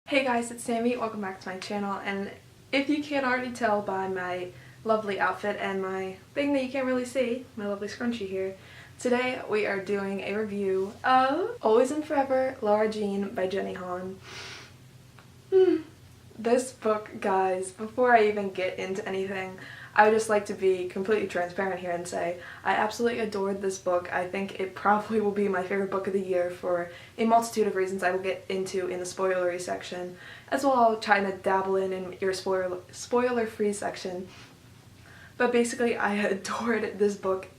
Hey guys, it's Sammy. Welcome back to my channel, and if you can't already tell by my lovely outfit and my thing that you can't really see, my lovely scrunchie here, today we are doing a review of Always and Forever, Lara Jean by Jenny Han. This book, guys, before I even get into anything, I would just like to be completely transparent here and say I absolutely adored this book. I think it probably will be my favorite book of the year for a multitude of reasons I will get into in the spoilery section, as well as trying to dabble in your spoiler-free section. But basically, I adored this book.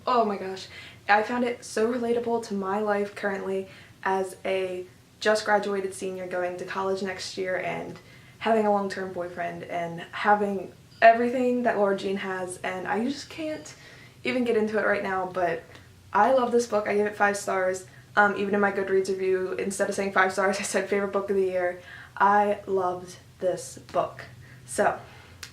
Oh my gosh. I found it so relatable to my life currently as a just graduated senior going to college next year and having a long-term boyfriend and having everything that Lara Jean has, and I just can't even get into it right now, but I love this book. I gave it 5 stars. Even in my Goodreads review, instead of saying 5 stars, I said favorite book of the year. I loved this book. So,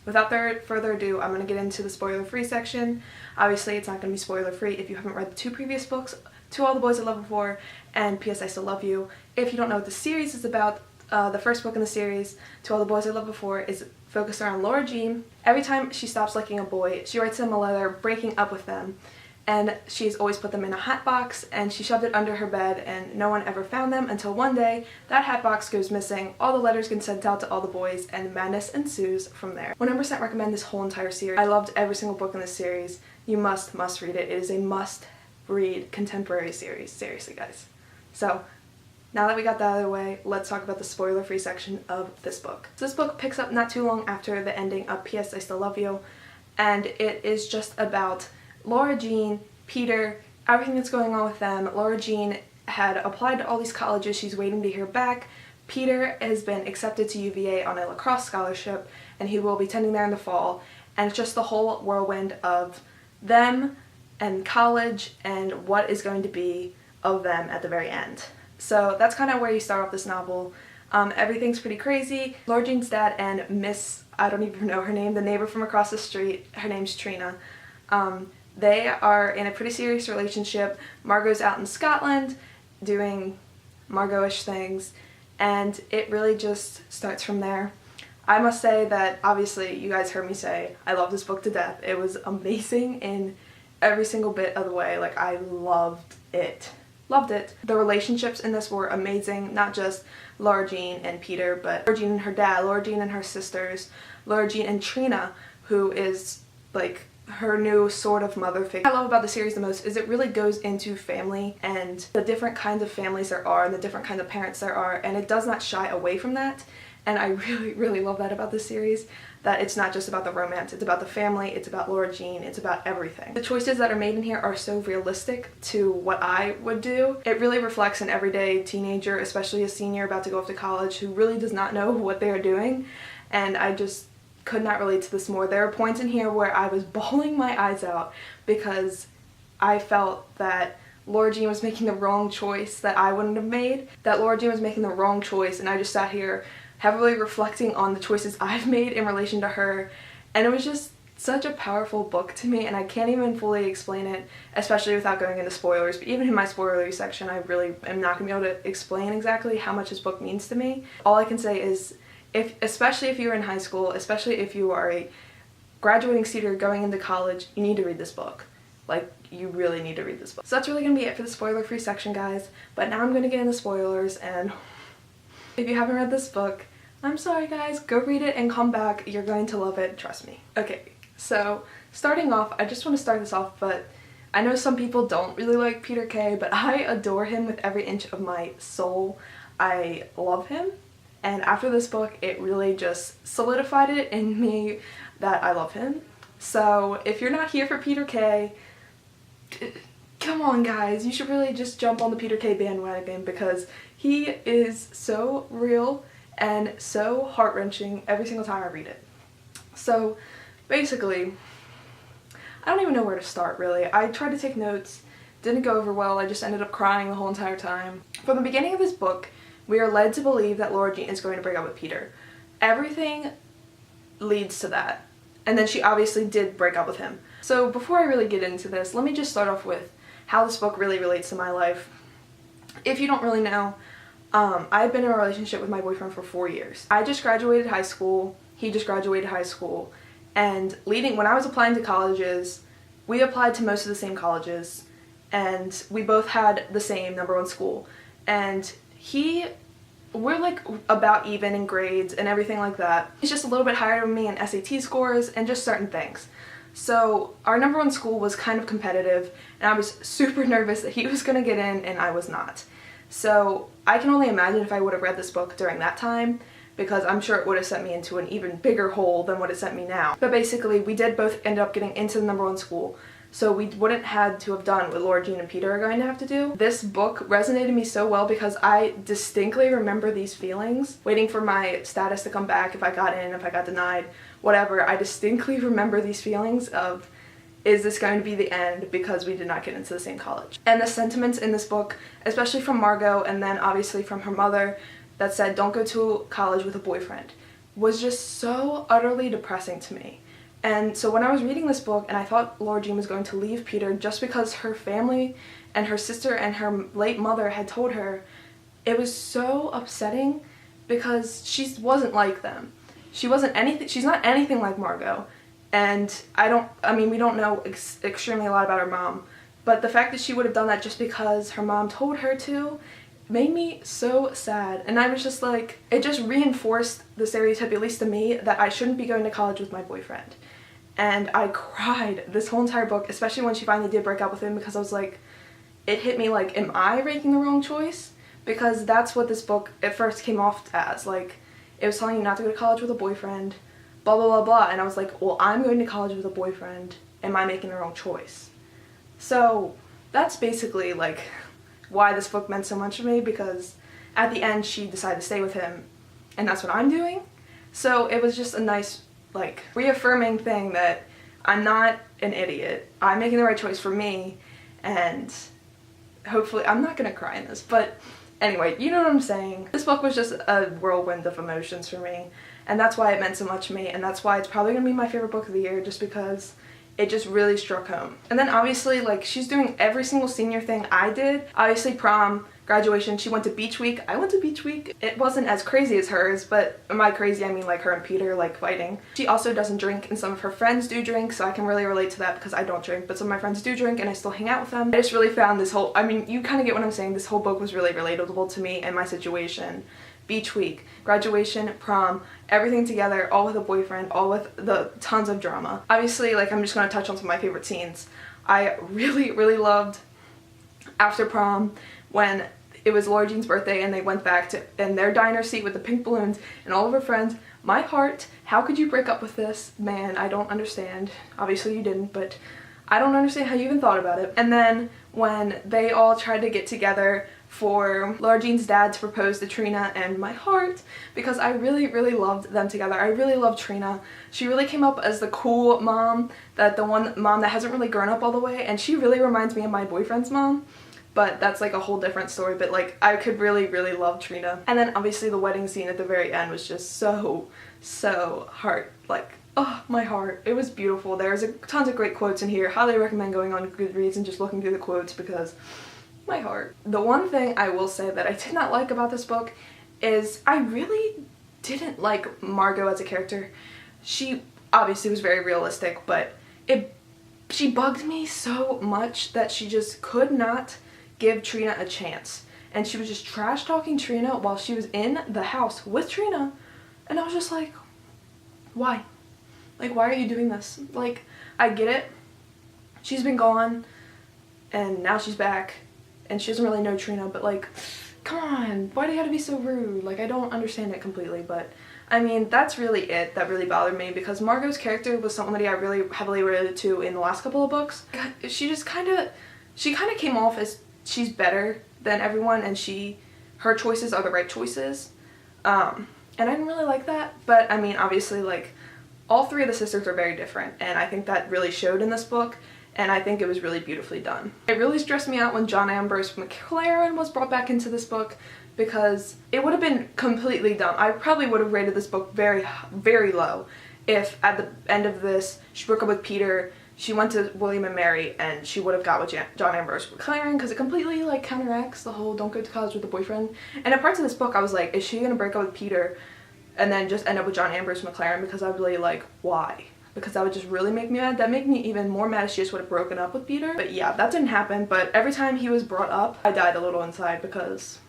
without further ado, I'm going to get into the spoiler-free section. Obviously, it's not going to be spoiler-free if you haven't read the 2 previous books, To All the Boys I Loved Before and P.S. I Still Love You. If you don't know what the series is about, the first book in the series, To All the Boys I Loved Before, is focused around Lara Jean. Every time she stops liking a boy, she writes them a letter breaking up with them, and she's always put them in a hat box, and she shoved it under her bed, and no one ever found them until one day that hat box goes missing, all the letters get sent out to all the boys, and madness ensues from there. 100% recommend this whole entire series. I loved every single book in this series. You must read it. It is a must-read contemporary series. Seriously, guys. So, now that we got that out of the way, let's talk about the spoiler-free section of this book. So this book picks up not too long after the ending of P.S. I Still Love You, and it is just about Lara Jean, Peter, everything that's going on with them. Lara Jean had applied to all these colleges, she's waiting to hear back. Peter has been accepted to UVA on a lacrosse scholarship, and he will be attending there in the fall, and it's just the whole whirlwind of them and college and what is going to be of them at the very end. So that's kind of where you start off this novel. Everything's pretty crazy. Lara Jean's dad and Miss, I don't even know her name, the neighbor from across the street, her name's Trina, they are in a pretty serious relationship. Margot's out in Scotland doing Margot-ish things, and it really just starts from there. I must say that, obviously, you guys heard me say I love this book to death. It was amazing in every single bit of the way. Like, I loved it. Loved it. The relationships in this were amazing, not just Lara Jean and Peter, but Lara Jean and her dad, Lara Jean and her sisters, Lara Jean and Trina, who is like her new sort of mother figure. What I love about the series the most is it really goes into family and the different kinds of families there are and the different kinds of parents there are, and it does not shy away from that. And I really love that about this series, that it's not just about the romance, it's about the family, it's about Lara Jean, it's about everything. The choices that are made in here are so realistic to what I would do. It really reflects an everyday teenager, especially a senior about to go off to college, who really does not know what they're doing, and I just could not relate to this more. There are points in here where I was bawling my eyes out because I felt that Lara Jean was making the wrong choice that I wouldn't have made, that Lara Jean was making the wrong choice, and I just sat here heavily reflecting on the choices I've made in relation to her, and it was just such a powerful book to me, and I can't even fully explain it, especially without going into spoilers. But even in my spoilery section, I really am not going to be able to explain exactly how much this book means to me. All I can say is, especially if you're in high school, especially if you are a graduating senior going into college, you need to read this book. Like, you really need to read this book. So that's really going to be it for the spoiler-free section, guys. But now I'm going to get into spoilers, and if you haven't read this book, I'm sorry guys, go read it and come back. You're going to love it, trust me. Okay, so starting off, I just want to start this off, but I know some people don't really like Peter Kay, but I adore him with every inch of my soul. I love him, and after this book, it really just solidified it in me that I love him. So if you're not here for Peter Kay, come on guys, you should really just jump on the Peter Kay bandwagon because he is so real and so heart-wrenching every single time I read it. So basically, I don't even know where to start really. I tried to take notes, didn't go over well, I just ended up crying the whole entire time. From the beginning of this book, we are led to believe that Lara Jean is going to break up with Peter. Everything leads to that. And then she obviously did break up with him. So before I really get into this, let me just start off with how this book really relates to my life. If you don't really know, I had been in a relationship with my boyfriend for 4 years. I just graduated high school, he just graduated high school, and when I was applying to colleges, we applied to most of the same colleges, and we both had the same #1 school, and we're like about even in grades and everything like that. He's just a little bit higher than me in SAT scores and just certain things. So our #1 school was kind of competitive, and I was super nervous that he was gonna get in and I was not. So I can only imagine if I would have read this book during that time, because I'm sure it would have sent me into an even bigger hole than what it sent me now. But basically, we did both end up getting into the #1 school, so we wouldn't had to have done what Laura Jean and Peter are going to have to do. This book resonated me so well because I distinctly remember these feelings, waiting for my status to come back, if I got in, if I got denied, whatever. I distinctly remember these feelings of, is this going to be the end because we did not get into the same college? And the sentiments in this book, especially from Margot and then obviously from her mother that said don't go to college with a boyfriend, was just so utterly depressing to me. And so when I was reading this book and I thought Laura Jean was going to leave Peter just because her family and her sister and her late mother had told her, it was so upsetting because she wasn't like them. She's not anything like Margot. And we don't know extremely a lot about her mom, but the fact that she would have done that just because her mom told her to made me so sad. And I was just like, it just reinforced the stereotype, at least to me, that I shouldn't be going to college with my boyfriend. And I cried this whole entire book, especially when she finally did break up with him, because I was like, it hit me like, am I making the wrong choice? Because that's what this book at first came off as. Like, it was telling you not to go to college with a boyfriend, blah blah blah blah, and I was like, well, I'm going to college with a boyfriend, am I making the wrong choice? So that's basically like why this book meant so much to me, because at the end she decided to stay with him, and that's what I'm doing. So it was just a nice like reaffirming thing that I'm not an idiot, I'm making the right choice for me, and hopefully I'm not gonna cry in this, but anyway, you know what I'm saying. This book was just a whirlwind of emotions for me, and that's why it meant so much to me, and that's why it's probably gonna be my favorite book of the year, just because it just really struck home. And then obviously, like, she's doing every single senior thing I did. Obviously prom, graduation, she went to beach week. I went to beach week. It wasn't as crazy as hers, but by crazy I mean like her and Peter like fighting. She also doesn't drink, and some of her friends do drink, so I can really relate to that because I don't drink, but some of my friends do drink and I still hang out with them. I just really found this whole, you kind of get what I'm saying, this whole book was really relatable to me and my situation. Beach week, graduation, prom, everything together, all with a boyfriend, all with the tons of drama. Obviously, like, I'm just going to touch on some of my favorite scenes. I really, really loved after prom when it was Laura Jean's birthday and they went back to in their diner seat with the pink balloons and all of her friends. My heart, how could you break up with this man? I don't understand. Obviously you didn't, but I don't understand how you even thought about it. And then when they all tried to get together for Laura Jean's dad to propose to Trina, and my heart, because I really, really loved them together. I really loved Trina. She really came up as the cool mom, the one mom that hasn't really grown up all the way, and she really reminds me of my boyfriend's mom, but that's like a whole different story. But like, I could really, really love Trina. And then obviously the wedding scene at the very end was just so oh, my heart. It was beautiful. There's tons of great quotes in here. Highly recommend going on Goodreads and just looking through the quotes, because my heart. The one thing I will say that I did not like about this book is I really didn't like Margot as a character. She obviously was very realistic, but she bugged me so much that she just could not give Trina a chance. And she was just trash talking Trina while she was in the house with Trina. And I was just like, why? Like, why are you doing this? Like, I get it. She's been gone and now she's back. And she doesn't really know Trina, but like, come on, why do you have to be so rude? Like, I don't understand it completely, but I mean, that's really it that really bothered me, because Margot's character was somebody I really heavily related to in the last couple of books. She kind of came off as she's better than everyone, and her choices are the right choices. And I didn't really like that, but I mean, obviously, like, all three of the sisters are very different, and I think that really showed in this book. And I think it was really beautifully done. It really stressed me out when John Ambrose McLaren was brought back into this book, because it would have been completely dumb. I probably would have rated this book very, very low if at the end of this she broke up with Peter she went to William and Mary, and she would have got with John Ambrose McLaren, because it completely like counteracts the whole don't go to college with a boyfriend. And at parts of this book I was like, is she gonna break up with Peter and then just end up with John Ambrose McLaren? Because I really like, why? Because that would just really make me mad. That made me even more mad if she just would have broken up with Peter. But yeah, that didn't happen. But every time he was brought up, I died a little inside, because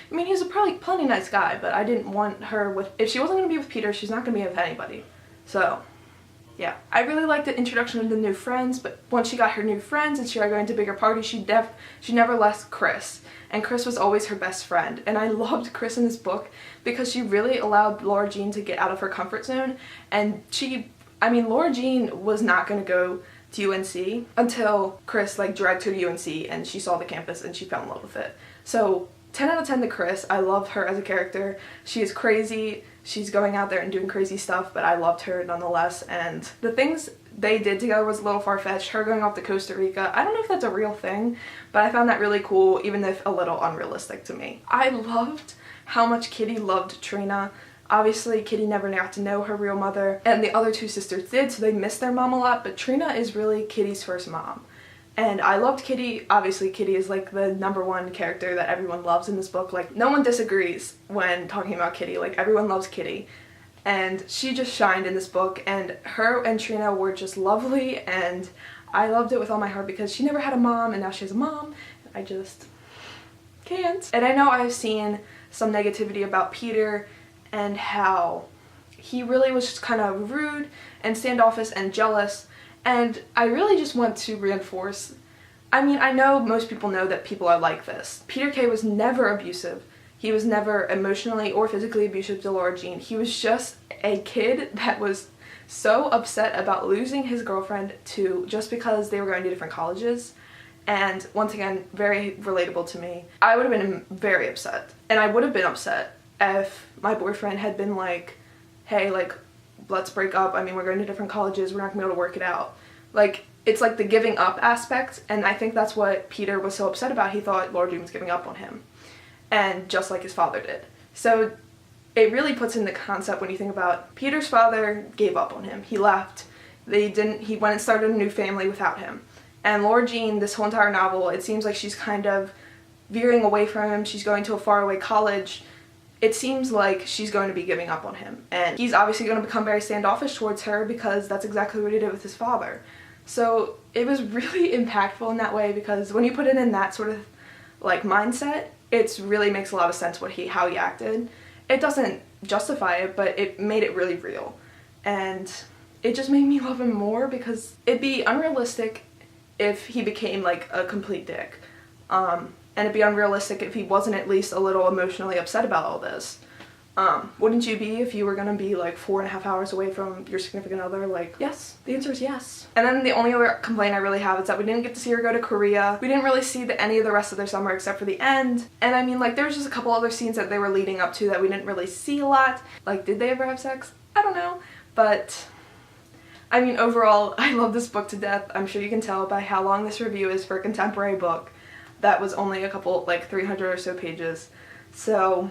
I mean, he's a probably plenty nice guy, but I didn't want her with, if she wasn't gonna be with Peter, she's not gonna be with anybody. So yeah, I really liked the introduction of the new friends, but once she got her new friends and she started going to bigger parties, she never left Chris. And Chris was always her best friend. And I loved Chris in this book because she really allowed Lara Jean to get out of her comfort zone. And Lara Jean was not going to go to UNC until Chris like dragged her to UNC and she saw the campus and she fell in love with it. So 10 out of 10 to Chris. I love her as a character. She is crazy. She's going out there and doing crazy stuff, but I loved her nonetheless. And the things they did together was a little far-fetched. Her going off to Costa Rica, I don't know if that's a real thing, but I found that really cool, even if a little unrealistic to me. I loved how much Kitty loved Trina. Obviously, Kitty never got to know her real mother, and the other two sisters did, so they missed their mom a lot, but Trina is really Kitty's first mom. And I loved Kitty. Obviously, Kitty is like the #1 character that everyone loves in this book. Like, no one disagrees when talking about Kitty. Like, everyone loves Kitty. And she just shined in this book, and her and Trina were just lovely, and I loved it with all my heart because she never had a mom, and now she has a mom. I just can't. And I know I've seen some negativity about Peter and how he really was just kind of rude and standoffish and jealous. And I really just want to reinforce, I mean, I know most people know that people are like this. Peter Kay was never abusive. He was never emotionally or physically abusive to Lara Jean. He was just a kid that was so upset about losing his girlfriend just because they were going to different colleges. And once again, very relatable to me. I would have been very upset. And I would have been upset if my boyfriend had been like, hey, like, let's break up. I mean, we're going to different colleges. We're not going to be able to work it out. Like, it's like the giving up aspect, and I think that's what Peter was so upset about. He thought Lara Jean was giving up on him, and just like his father did. So it really puts in the concept when you think about Peter's father gave up on him. He left. He went and started a new family without him. And Lara Jean, this whole entire novel, it seems like she's kind of veering away from him. She's going to a faraway college. It seems like she's going to be giving up on him, and he's obviously going to become very standoffish towards her because that's exactly what he did with his father. So it was really impactful in that way, because when you put it in that sort of like mindset, it really makes a lot of sense how he acted. It doesn't justify it, but it made it really real, and it just made me love him more, because it'd be unrealistic if he became like a complete dick. And it'd be unrealistic if he wasn't at least a little emotionally upset about all this. Wouldn't you be if you were gonna be like 4.5 hours away from your significant other? Like, yes. The answer is yes. And then the only other complaint I really have is that we didn't get to see her go to Korea. We didn't really see any of the rest of their summer except for the end. And I mean, like, there was just a couple other scenes that they were leading up to that we didn't really see a lot. Like, did they ever have sex? I don't know. But I mean, overall, I love this book to death. I'm sure you can tell by how long this review is for a contemporary book that was only a couple, like 300 or so pages. So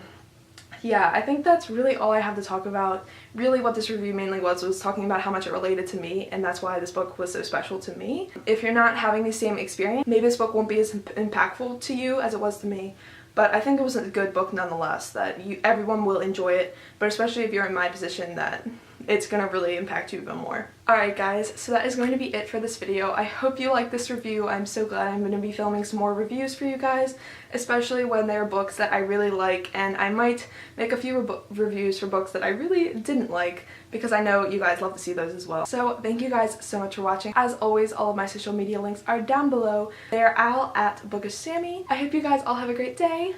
yeah, I think that's really all I have to talk about. Really what this review mainly was talking about how much it related to me, and that's why this book was so special to me. If you're not having the same experience, maybe this book won't be as impactful to you as it was to me, but I think it was a good book nonetheless, that everyone will enjoy it, but especially if you're in my position, that it's gonna really impact you even more. Alright guys, so that is going to be it for this video. I hope you like this review. I'm so glad I'm going to be filming some more reviews for you guys, especially when they're books that I really like, and I might make a few reviews for books that I really didn't like, because I know you guys love to see those as well. So thank you guys so much for watching. As always, all of my social media links are down below. They are all at bookishsami. I hope you guys all have a great day.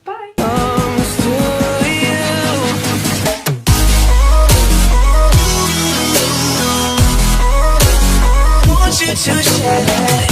Bye! You to share